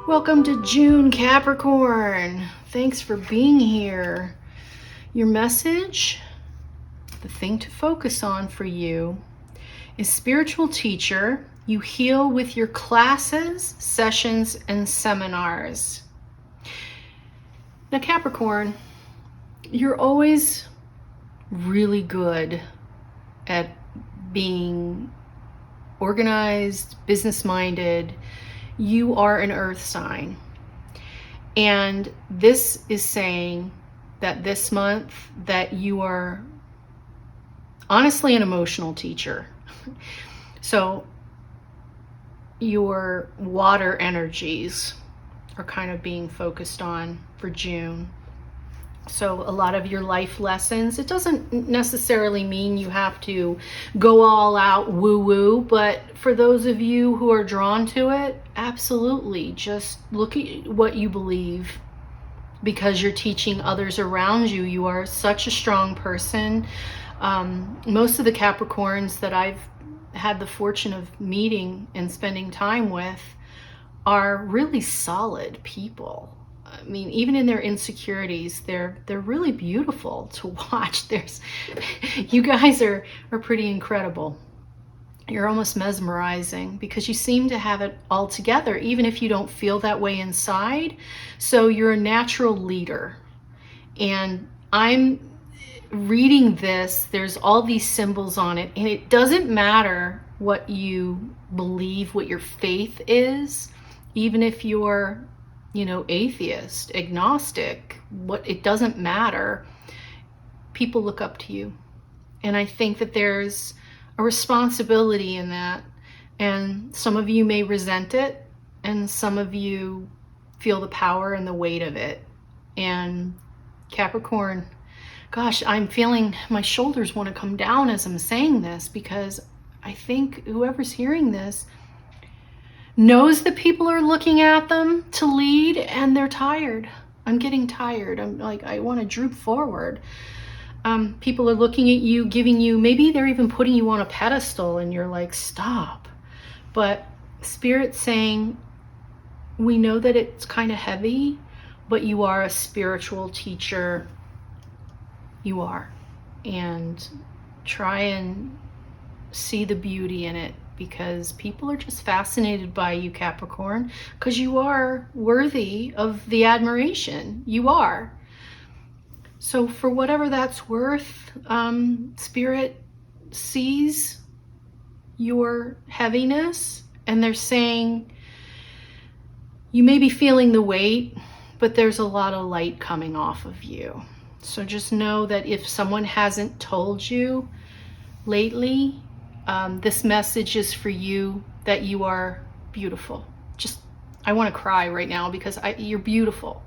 Welcome to June, Capricorn. Thanks for being here. Your message, the thing to focus on for you, is spiritual teacher. You heal with your classes, sessions, and seminars. Now, Capricorn, you're always really good at being organized, business-minded. You are an earth sign. And this is saying that this month that you are honestly an emotional teacher. So your water energies are kind of being focused on for June. So a lot of your life lessons, it doesn't necessarily mean you have to go all out woo-woo, but for those of you who are drawn to it, absolutely. Just look at what you believe because you're teaching others around you. You are such a strong person. Most of the Capricorns that I've had the fortune of meeting and spending time with are really solid people. I mean, even in their insecurities, they're really beautiful to watch. You guys are pretty incredible. You're almost mesmerizing because you seem to have it all together, even if you don't feel that way inside. So you're a natural leader. And I'm reading this, there's all these symbols on it, and it doesn't matter what you believe, what your faith is, even if you're atheist, agnostic, it doesn't matter. People look up to you. And I think that there's a responsibility in that. And some of you may resent it, and some of you feel the power and the weight of it. And Capricorn, gosh, I'm feeling my shoulders want to come down as I'm saying this, because I think whoever's hearing this knows that people are looking at them to lead and they're tired. I'm getting tired. I'm like, I want to droop forward. People are looking at you, giving you, maybe they're even putting you on a pedestal and you're like, stop. But Spirit's saying, we know that it's kind of heavy, but you are a spiritual teacher. You are. And try and see the beauty in it, because people are just fascinated by you, Capricorn, because you are worthy of the admiration. You are. So for whatever that's worth, Spirit sees your heaviness, and they're saying you may be feeling the weight, but there's a lot of light coming off of you. So just know that if someone hasn't told you lately, this message is for you, that you are beautiful. I want to cry right now because you're beautiful.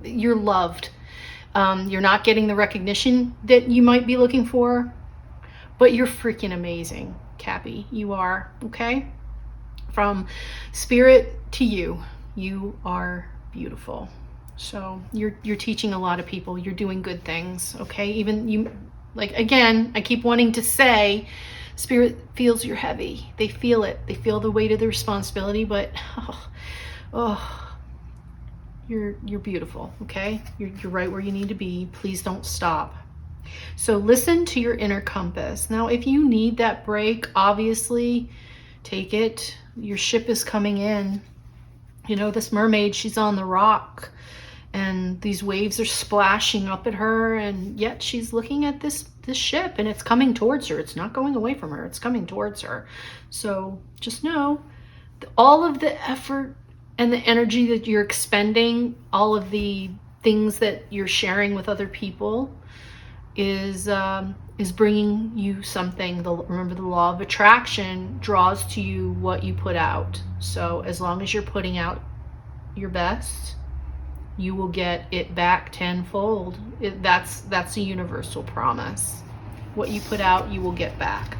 You're loved. You're not getting the recognition that you might be looking for, but you're freaking amazing, Cappy. You are, okay? From Spirit to you, you are beautiful. So you're teaching a lot of people. You're doing good things, okay? Even you, like, again, I keep wanting to say, Spirit feels you're heavy. They feel it. They feel the weight of the responsibility, but you're beautiful, okay? You're right where you need to be. Please don't stop. So listen to your inner compass. Now, if you need that break, obviously take it. Your ship is coming in. This mermaid, she's on the rock, and these waves are splashing up at her, and yet she's looking at this ship, and it's coming towards her. It's not going away from her. It's coming towards her. So just know that all of the effort and the energy that you're expending, all of the things that you're sharing with other people is bringing you something. Remember, the law of attraction draws to you what you put out. So as long as you're putting out your best, you will get it back tenfold. That's a universal promise. What you put out, you will get back.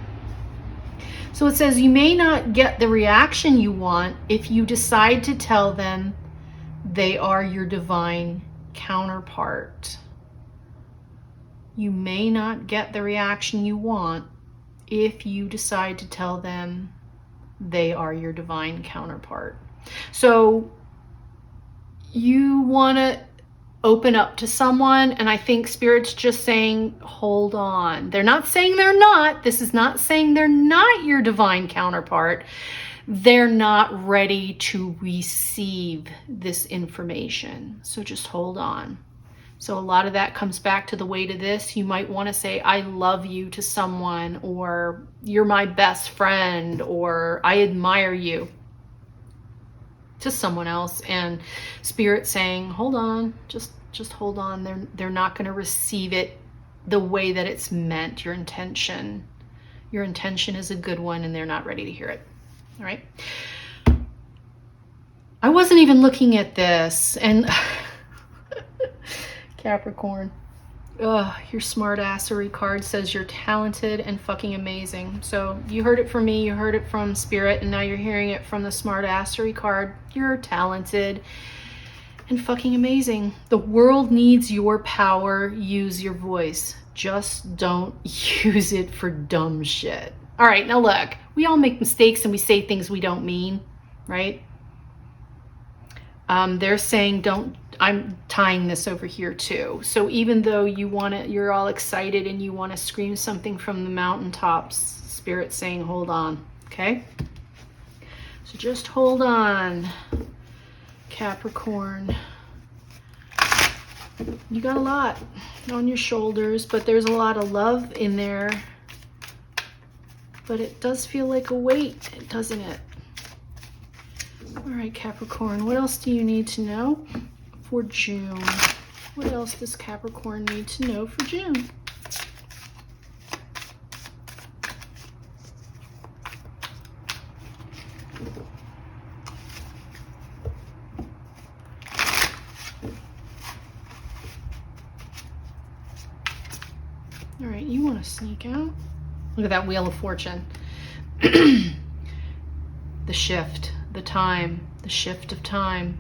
So it says you may not get the reaction you want if you decide to tell them they are your divine counterpart. You may not get the reaction you want if you decide to tell them they are your divine counterpart. So you want to open up to someone, and I think Spirit's just saying, hold on. They're not saying they're not. This is not saying they're not your divine counterpart. They're not ready to receive this information. So just hold on. So a lot of that comes back to the weight of this. You might want to say, I love you to someone, or you're my best friend, or I admire you to someone else, and Spirit saying, hold on, just hold on. They're not going to receive it the way that it's meant. Your intention is a good one, and they're not ready to hear it. All right. I wasn't even looking at this, and Capricorn, your smartassery card says you're talented and fucking amazing. So you heard it from me, you heard it from Spirit, and now you're hearing it from the smartassery card. You're talented and fucking amazing. The world needs your power. Use your voice. Just don't use it for dumb shit. All right, now look, we all make mistakes and we say things we don't mean, right? They're saying don't. I'm tying this over here too. So even though you're all excited and you want to scream something from the mountaintops, Spirit's saying, hold on, okay? So just hold on, Capricorn. You got a lot on your shoulders, but there's a lot of love in there. But it does feel like a weight, doesn't it? All right, Capricorn, what else do you need to know for June? What else does Capricorn need to know for June? All right, you want to sneak out? Look at that Wheel of Fortune. The shift, the time, the shift of time.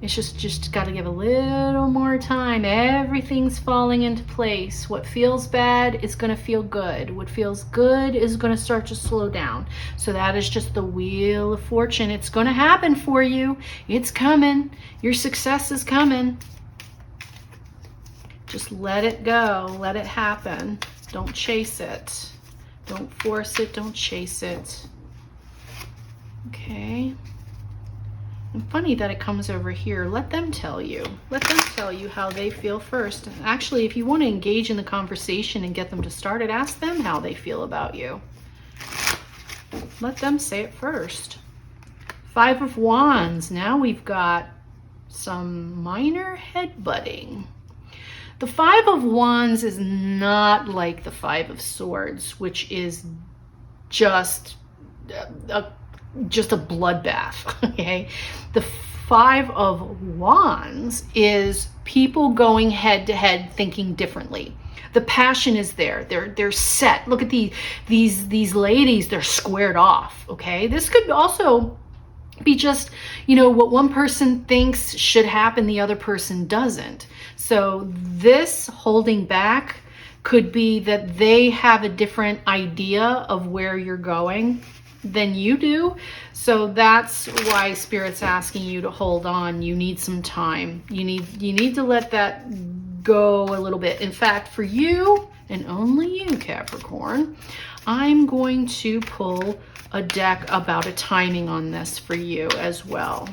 It's just got to give a little more time. Everything's falling into place. What feels bad is going to feel good. What feels good is going to start to slow down. So that is just the Wheel of Fortune. It's going to happen for you. It's coming. Your success is coming. Just let it go. Let it happen. Don't chase it. Don't force it. Don't chase it. Okay. And funny that it comes over here. Let them tell you. Let them tell you how they feel first. And actually, if you want to engage in the conversation and get them to start it, ask them how they feel about you. Let them say it first. 5 of Wands. Now we've got some minor headbutting. The 5 of Wands is not like the 5 of Swords, which is just a bloodbath, okay? The 5 of Wands is people going head to head, thinking differently. The passion is there. They're set. Look at these ladies. They're squared off, okay? This could also be just, what one person thinks should happen, the other person doesn't. So this holding back could be that they have a different idea of where you're going than you do. So that's why Spirit's asking you to hold on. You need some time. You need to let that go a little bit. In fact, for you and only you, Capricorn, I'm going to pull a deck about a timing on this for you as well.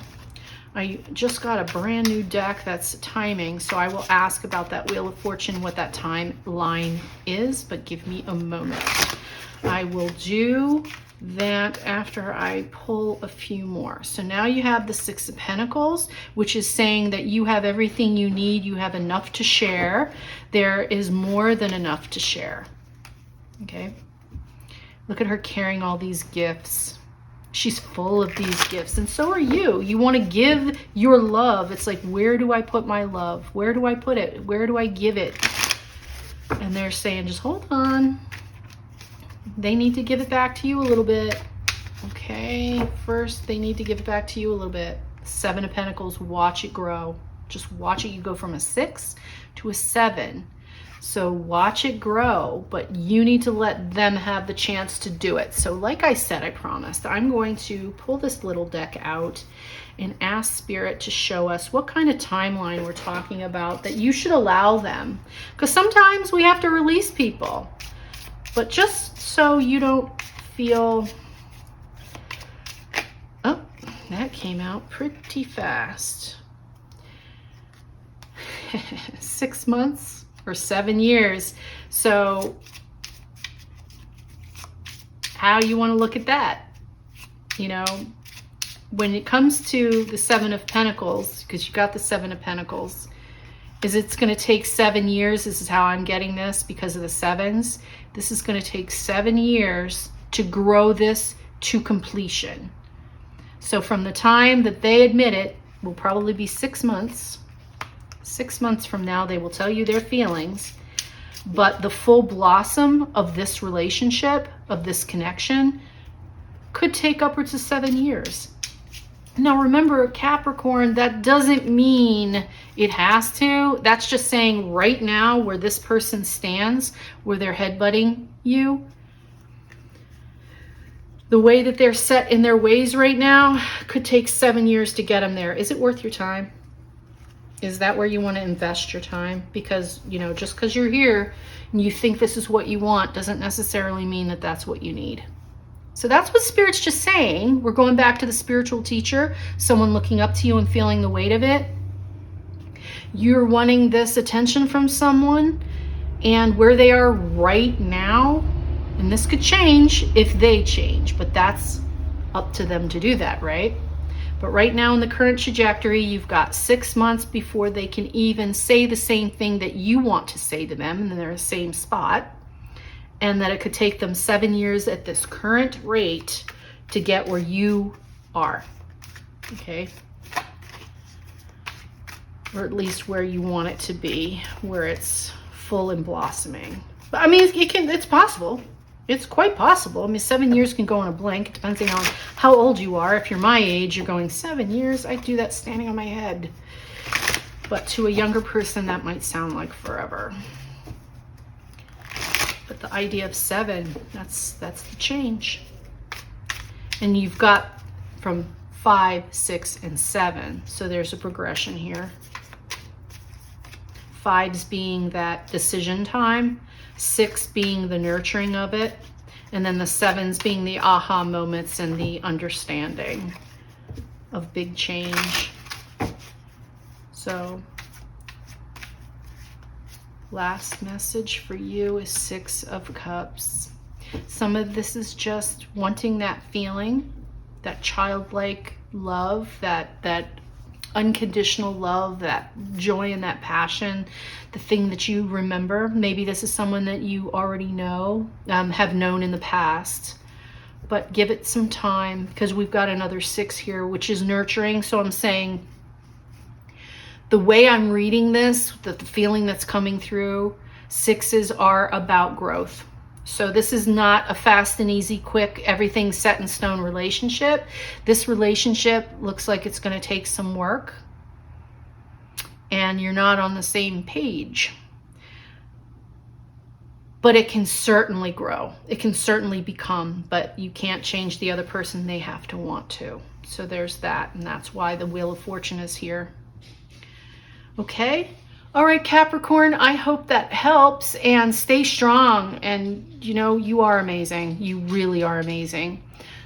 I just got a brand new deck that's timing, so I will ask about that Wheel of Fortune, what that timeline is, but give me a moment. I will do that after I pull a few more. So now you have the 6 of Pentacles, which is saying that you have everything you need. You have enough to share. There is more than enough to share. Okay. Look at her carrying all these gifts. She's full of these gifts, and so are you. You want to give your love. It's like, where do I put my love? Where do I put it? Where do I give it? And they're saying, just hold on. They need to give it back to you a little bit. Okay, first they need to give it back to you a little bit. 7 of Pentacles, watch it grow. Just watch it. You go from a 6 to a 7. So watch it grow, but you need to let them have the chance to do it. So like I said, I promised, I'm going to pull this little deck out and ask Spirit to show us what kind of timeline we're talking about that you should allow them. Because sometimes we have to release people. But just so you don't feel... Oh, that came out pretty fast. 6 months or 7 years. So how you want to look at that? You know, when it comes to the Seven of Pentacles, because you got the Seven of Pentacles, is it's going to take 7 years. This is how I'm getting this because of the sevens. This is going to take 7 years to grow this to completion. So from the time that they admit it will probably be 6 months. 6 months from now, they will tell you their feelings. But the full blossom of this relationship, of this connection, could take upwards of 7 years. Now remember, Capricorn, that doesn't mean it has to. That's just saying right now where this person stands, where they're headbutting you, the way that they're set in their ways right now could take 7 years to get them there. Is it worth your time? Is that where you want to invest your time? Because, you know, just because you're here and you think this is what you want doesn't necessarily mean that that's what you need. So that's what Spirit's just saying. We're going back to the spiritual teacher, someone looking up to you and feeling the weight of it. You're wanting this attention from someone, and where they are right now, and this could change if they change, but that's up to them to do that, right? But right now in the current trajectory, you've got 6 months before they can even say the same thing that you want to say to them, and they're in the same spot. And that it could take them 7 years at this current rate to get where you are. Okay? Or at least where you want it to be, where it's full and blossoming. But I mean, it's possible. It's quite possible. I mean, 7 years can go in a blink, depending on how old you are. If you're my age, you're going 7 years. I do that standing on my head. But to a younger person, that might sound like forever. But the idea of 7, that's the change. And you've got from 5, 6, and 7. So there's a progression here. 5s being that decision time, 6 being the nurturing of it, and then the 7s being the aha moments and the understanding of big change. So last message for you is 6 of Cups. Some of this is just wanting that feeling, that childlike love, that unconditional love, that joy and that passion, the thing that you remember. Maybe this is someone that you already know, have known in the past, but give it some time, because we've got another 6 here, which is nurturing. So I'm saying, the way I'm reading this, the feeling that's coming through, 6s are about growth. So this is not a fast and easy, quick, everything set in stone relationship. This relationship looks like it's going to take some work, and you're not on the same page. But it can certainly grow. It can certainly become, but you can't change the other person. They have to want to. So there's that, and that's why the Wheel of Fortune is here. Okay? All right, Capricorn, I hope that helps, and stay strong. And you know, you are amazing. You really are amazing.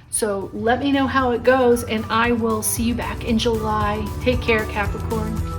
So let me know how it goes, and I will see you back in July. Take care, Capricorn.